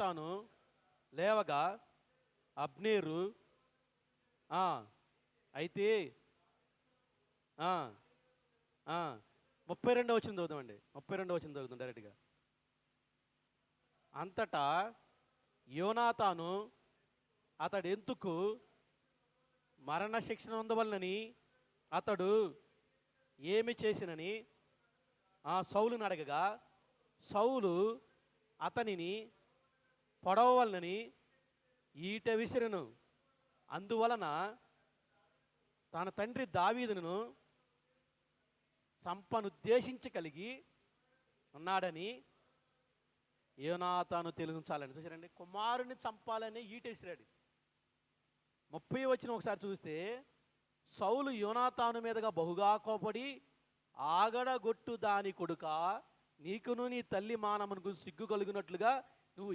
యోనాతాను లేవగా అబ్నేరు ఆ, అయితే 32 వచ్చింది చదువుదామండి. 32 వచ్చింది చదువుతాం డైరెక్ట్గా. అంతటా యోనాతాను అతడు ఎందుకు మరణశిక్షణ ఉండవలనని అతడు ఏమి చేసినని సౌలుని అడగగా, సౌలు అతనిని పొడవవలనని ఈట విసిరెను. అందువలన తన తండ్రి దావీదును చంపనుద్దేశించి కలిగి ఉన్నాడని యోనాతాను తెలుగుంచాలని. చూసారండి, కుమారుని చంపాలని ఈట విసిరాడు. 30 వచ్చిన ఒకసారి చూస్తే, సౌలు యోనాతాను మీదగా బహుగా కోపడి, ఆగడగొట్టు దాని కొడుకా, నీకును నీ తల్లి మానమునకు సిగ్గు కలిగినట్లుగా నువ్వు